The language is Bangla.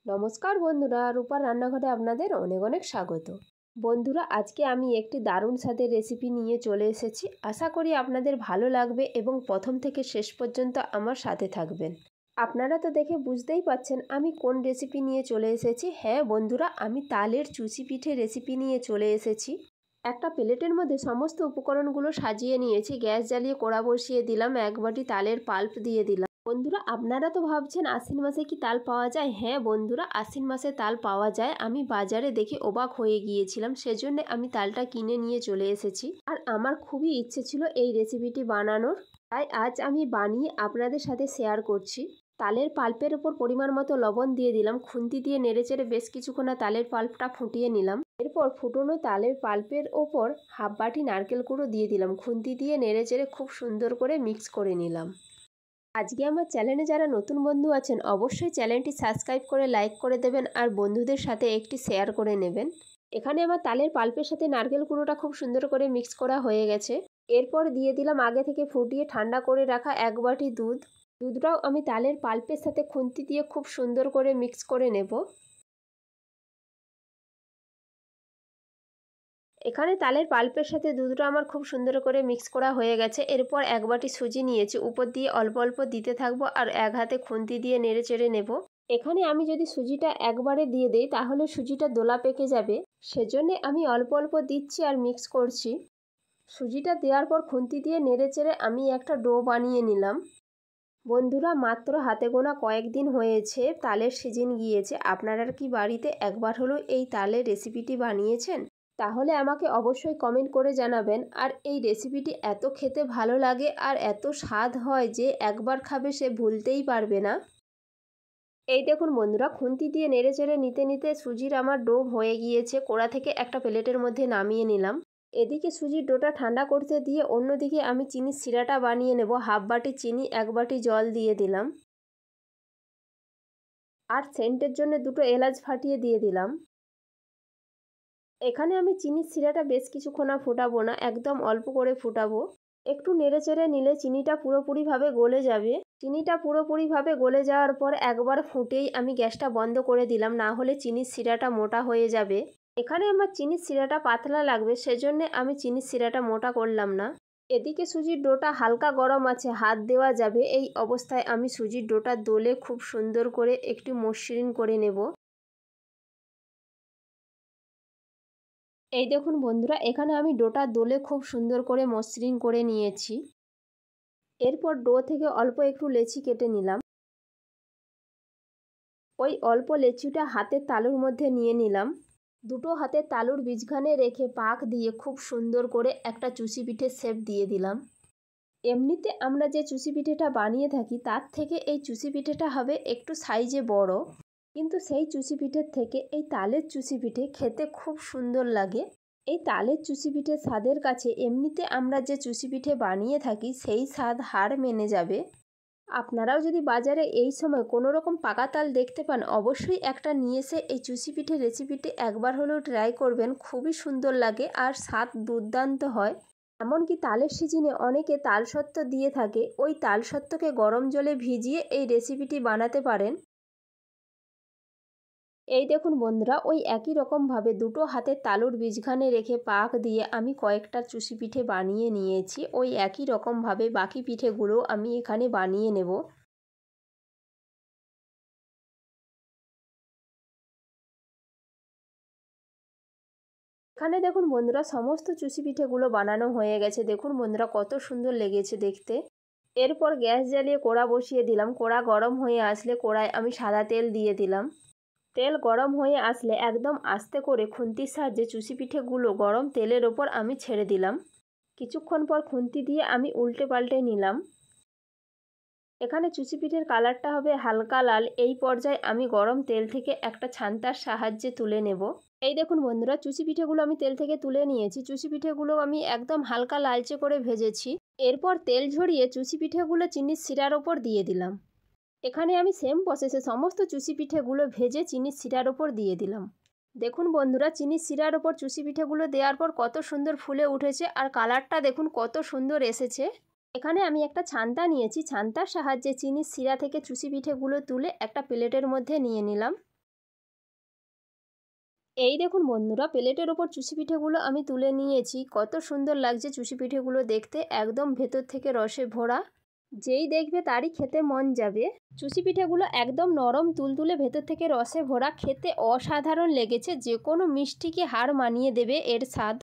নমস্কার বন্ধুরা, রূপার রান্নাঘরে আপনাদের অনেক অনেক স্বাগত। বন্ধুরা, আজকে আমি একটি দারুণ স্বাদের রেসিপি নিয়ে চলে এসেছি। আশা করি আপনাদের ভালো লাগবে এবং প্রথম থেকে শেষ পর্যন্ত আমার সাথে থাকবেন। আপনারা তো দেখে বুঝতেই পারছেন আমি কোন রেসিপি নিয়ে চলে এসেছি। হ্যাঁ বন্ধুরা, আমি তালের চুষি পিঠে রেসিপি নিয়ে চলে এসেছি। একটা প্লেটের মধ্যে সমস্ত উপকরণগুলো সাজিয়ে নিয়েছি। গ্যাস জ্বালিয়ে কড়া বসিয়ে দিলাম, 1 বাটি তালের পাল্প দিয়ে দিলাম। বন্ধুরা, আপনারা তো ভাবছেন আশ্বিন মাসে কি তাল পাওয়া যায়? হ্যাঁ বন্ধুরা, আশ্বিন মাসে তাল পাওয়া যায়। আমি বাজারে দেখে অবাক হয়ে গিয়েছিলাম, সেজন্য আমি তালটা কিনে নিয়ে চলে এসেছি। আর আমার খুবই ইচ্ছে ছিল এই রেসিপিটি বানানোর, তাই আজ আমি বানিয়ে আপনাদের সাথে শেয়ার করছি। তালের পাল্পের ওপর পরিমাণ মতো লবণ দিয়ে দিলাম। খুন্তি দিয়ে নেড়েচেড়ে বেশ কিছুক্ষণ তালের পাল্পটা ফুটিয়ে নিলাম। এরপর ফুটনো তালের পাল্পের ওপর হাফ বাটি নারকেল কুড়ো দিয়ে দিলাম। খুন্তি দিয়ে নেড়েচেড়ে খুব সুন্দর করে মিক্স করে নিলাম। আজকে আমার চ্যানেলে যারা নতুন বন্ধু আছেন অবশ্যই চ্যানেলটি সাবস্ক্রাইব করে লাইক করে দেবেন আর বন্ধুদের সাথে একটি শেয়ার করে নেবেন। এখানে আমার তালের পাল্পের সাথে নারকেল কুড়োটা খুব সুন্দর করে মিক্স করা হয়ে গেছে। এরপর দিয়ে দিলাম আগে থেকে ফুটিয়ে ঠান্ডা করে রাখা 1 বাটি দুধ। দুধটাও আমি তালের পাল্পের সাথে খুন্তি দিয়ে খুব সুন্দর করে মিক্স করে নেব। এখানে তালের পাল্পের সাথে দুধটা আমার খুব সুন্দর করে মিক্স করা হয়ে গেছে। এরপর 1 বাটি সুজি নিয়েছি, উপর দিয়ে অল্প অল্প দিতে থাকবো আর এক হাতে খুন্তি দিয়ে নেড়ে চেড়ে নেব। এখানে আমি যদি সুজিটা একবারে দিয়ে দেই তাহলে সুজিটা দোলা পেকে যাবে, সেজন্য আমি অল্প অল্প দিচ্ছি আর মিক্স করছি। সুজিটা দেওয়ার পর খুন্তি দিয়ে নেড়ে চেড়ে আমি একটা ডো বানিয়ে নিলাম। বন্ধুরা, মাত্র হাতে গোনা কয়েকদিন হয়েছে তালের সিজন গিয়েছে। আপনারা কি বাড়িতে একবার হলেও এই তালের রেসিপিটি বানিয়েছেন? তাহলে আমাকে অবশ্যই কমেন্ট করে জানাবেন। আর এই রেসিপিটি এত খেতে ভালো লাগে আর এত স্বাদ হয় যে একবার খাবে সে ভুলতেই পারবে না। এই দেখুন বন্ধুরা, খুন্তি দিয়ে নেড়ে চেড়ে নিতে নিতে সুজির আমার ডো হয়ে গিয়েছে। কড়া থেকে একটা প্লেটের মধ্যে নামিয়ে নিলাম। এদিকে সুজির ডোটা ঠান্ডা করতে দিয়ে অন্যদিকে আমি চিনির শিরাটা বানিয়ে নেব। হাফ বাটি চিনি, 1 বাটি জল দিয়ে দিলাম। আর সেন্টের জন্য 2টো এলাচ ফাটিয়ে দিয়ে দিলাম। এখানে আমি চিনির শিরাটা বেশ কিছুক্ষণ ফোটাবো না, একদম অল্প করে ফোটাবো। একটু নেড়েচেড়ে নিলে চিনিটা পুরোপুরিভাবে গলে যাবে। চিনিটা পুরোপুরিভাবে গলে যাওয়ার পর একবার ফুটেই আমি গ্যাসটা বন্ধ করে দিলাম, না হলে চিনির শিরাটা মোটা হয়ে যাবে। এখানে আমার চিনির শিরাটা পাতলা লাগবে, সেজন্য আমি চিনির শিরাটা মোটা করলাম না। এদিকে সুজির ডোটা হালকা গরম আছে, হাত দেওয়া যাবে। এই অবস্থায় আমি সুজির ডোটা দোলে খুব সুন্দর করে একটু মসৃণ করে নেব। এই দেখুন বন্ধুরা, এখানে আমি ডোটা দোলে খুব সুন্দর করে মসৃণ করে নিয়েছি। এরপর ডো থেকে অল্প একটু লেচি কেটে নিলাম। ওই অল্প লেচিটা হাতের তালুর মধ্যে নিয়ে নিলাম। দুটো হাতের তালুর বীজখানে রেখে পাক দিয়ে খুব সুন্দর করে একটা চুষি পিঠের শেপ দিয়ে দিলাম। এমনিতে আমরা যে চুষি পিঠেটা বানিয়ে থাকি তার থেকে এই চুষি পিঠেটা হবে একটু সাইজে বড়, কিন্তু সেই চুষি পিঠের থেকে এই তালের চুষি পিঠে খেতে খুব সুন্দর লাগে। এই তালের চুষি পিঠের স্বাদের কাছে এমনিতে আমরা যে চুষি পিঠে বানিয়ে থাকি সেই স্বাদ হার মেনে যাবে। আপনারাও যদি বাজারে এই সময় কোনো রকম পাকা তাল দেখতে পান অবশ্যই একটা নিয়ে এসে এই চুষি পিঠে রেসিপিটি একবার হলেও ট্রাই করবেন। খুবই সুন্দর লাগে আর স্বাদ দুর্দান্ত হয়। এমনকি তালের সিজনে অনেকে তালসত্ত্ব দিয়ে থাকে, ওই তালসত্ত্বকে গরম জলে ভিজিয়ে এই রেসিপিটি বানাতে পারেন। এই দেখুন বন্ধুরা, ওই একই রকমভাবে দুটো হাতের তালুর বীজখানে রেখে পাক দিয়ে আমি কয়েকটা চুষি পিঠে বানিয়ে নিয়েছি। ওই একই রকমভাবে বাকি পিঠেগুলো আমি এখানে বানিয়ে নেব। এখানে দেখুন বন্ধুরা, সমস্ত চুষি পিঠেগুলো বানানো হয়ে গেছে। দেখুন বন্ধুরা, কত সুন্দর লেগেছে দেখতে। এরপর গ্যাস জ্বালিয়ে কড়া বসিয়ে দিলাম। কড়া গরম হয়ে আসলে কড়ায় আমি সাদা তেল দিয়ে দিলাম। তেল গরম হয়ে আসলে একদম আস্তে করে খুন্তির সাহায্যে চুষি পিঠেগুলো গরম তেলের ওপর আমি ছেড়ে দিলাম। কিছুক্ষণ পর খুন্তি দিয়ে আমি উল্টে পাল্টে নিলাম। এখানে চুষি পিঠের কালারটা হবে হালকা লাল। এই পর্যায়ে আমি গরম তেল থেকে একটা ছান্তার সাহায্যে তুলে নেব। এই দেখুন বন্ধুরা, চুষি পিঠেগুলো আমি তেল থেকে তুলে নিয়েছি। চুষি পিঠেগুলো আমি একদম হালকা লালচে করে ভেজেছি। এরপর তেল ঝরিয়ে চুষি পিঠেগুলো চিনির শিরার ওপর দিয়ে দিলাম। এখানে আমি সেম প্রসেসে সমস্ত চুষি পিঠেগুলো ভেজে চিনির শিরার ওপর দিয়ে দিলাম। দেখুন বন্ধুরা, চিনির শিরার ওপর চুষি পিঠেগুলো দেওয়ার পর কত সুন্দর ফুলে উঠেছে আর কালারটা দেখুন কত সুন্দর এসেছে। এখানে আমি একটা ছান্তা নিয়েছি, ছান্তার সাহায্যে চিনির শিরা থেকে চুষি পিঠেগুলো তুলে একটা প্লেটের মধ্যে নিয়ে নিলাম। এই দেখুন বন্ধুরা, প্লেটের ওপর চুষি পিঠেগুলো আমি তুলে নিয়েছি। কত সুন্দর লাগছে চুষি পিঠেগুলো দেখতে, একদম ভেতর থেকে রসে ভরা। যেই দেখবে তারই খেতে মন যাবে। চুষি পিঠেগুলো একদম নরম তুলতুলে, ভেতর থেকে রসে ভরা, খেতে অসাধারণ লেগেছে। যে কোনো মিষ্টিকে হার মানিয়ে দেবে এর স্বাদ।